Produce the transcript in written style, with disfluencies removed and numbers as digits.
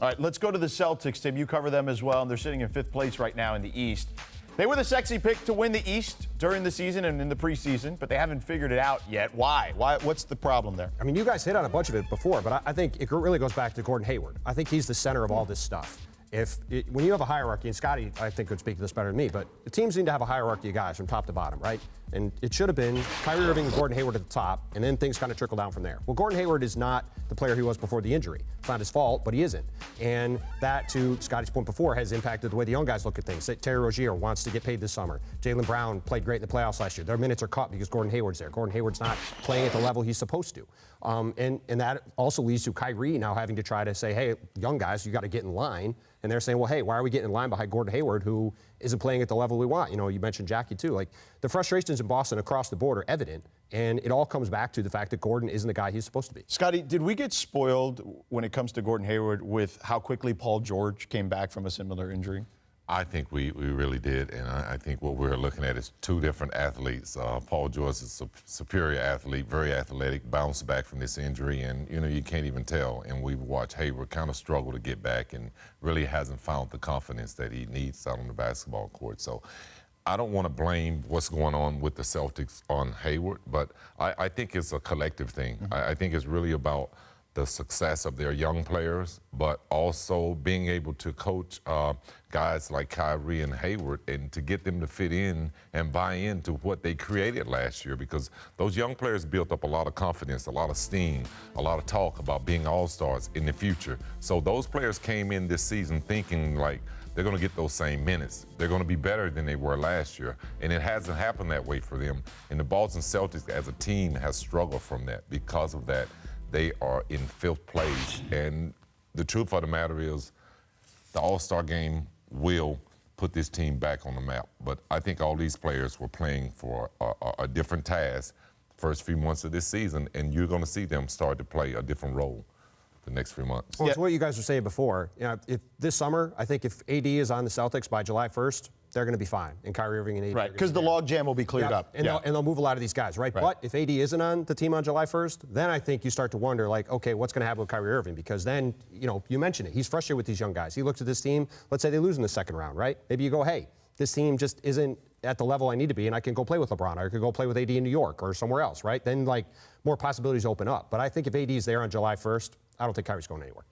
All right, let's go to the Celtics, Tim. You cover them as well, and they're sitting in 5th place right now in the East. They were the sexy pick to win the East during the season and in the preseason, but they haven't figured it out yet. Why? What's the problem there? I mean, you guys hit on a bunch of it before, but I think it really goes back to Gordon Hayward. I think he's the center of all this stuff. When you have a hierarchy, and Scottie, I think, could speak to this better than me, but the teams need to have a hierarchy of guys from top to bottom, right? And it should have been Kyrie Irving and Gordon Hayward at the top, and then things kind of trickle down from there. Well, Gordon Hayward is not the player he was before the injury. It's not his fault, but he isn't. And that, to Scottie's point before, has impacted the way the young guys look at things. Terry Rozier wants to get paid this summer. Jaylen Brown played great in the playoffs last year. Their minutes are cut because Gordon Hayward's there. Gordon Hayward's not playing at the level he's supposed to. And that also leads to Kyrie now having to try to say, hey, young guys, you got to get in line. And they're saying, well, hey, why are we getting in line behind Gordon Hayward, who isn't playing at the level we want? You know, you mentioned Jackie, too. Like, the frustrations in Boston across the board are evident, and it all comes back to the fact that Gordon isn't the guy he's supposed to be. Scottie, did we get spoiled when it comes to Gordon Hayward with how quickly Paul George came back from a similar injury? I think we really did, and I think what we're looking at is two different athletes. Paul George is a superior athlete, very athletic, bounced back from this injury, and you can't even tell. And we've watched Hayward kind of struggle to get back and really hasn't found the confidence that he needs out on the basketball court. So I don't want to blame what's going on with the Celtics on Hayward, but I think it's a collective thing. Mm-hmm. I think it's really about the success of their young players, but also being able to coach guys like Kyrie and Hayward and to get them to fit in and buy into what they created last year, because those young players built up a lot of confidence, a lot of steam, a lot of talk about being all-stars in the future. So those players came in this season thinking like they're going to get those same minutes. They're going to be better than they were last year, and it hasn't happened that way for them. And the Boston Celtics as a team has struggled from that. Because of that, they are in 5th place, and the truth of the matter is the All-Star game will put this team back on the map. But I think all these players were playing for a different task first few months of this season, and you're going to see them start to play a different role the next few months. Well, it's what you guys were saying before. You know, if this summer, I think if AD is on the Celtics by July 1st, they're going to be fine. And Kyrie Irving and AD. Right, because the log jam will be cleared up. And they'll move a lot of these guys, right? But if AD isn't on the team on July 1st, then I think you start to wonder, like, okay, what's going to happen with Kyrie Irving? Because then, you mentioned it. He's frustrated with these young guys. He looks at this team. Let's say they lose in the second round, right? Maybe you go, hey, this team just isn't at the level I need to be, and I can go play with LeBron, or I could go play with AD in New York or somewhere else, right? Then, like, more possibilities open up. But I think if AD is there on July 1st, I don't think Kyrie's going anywhere.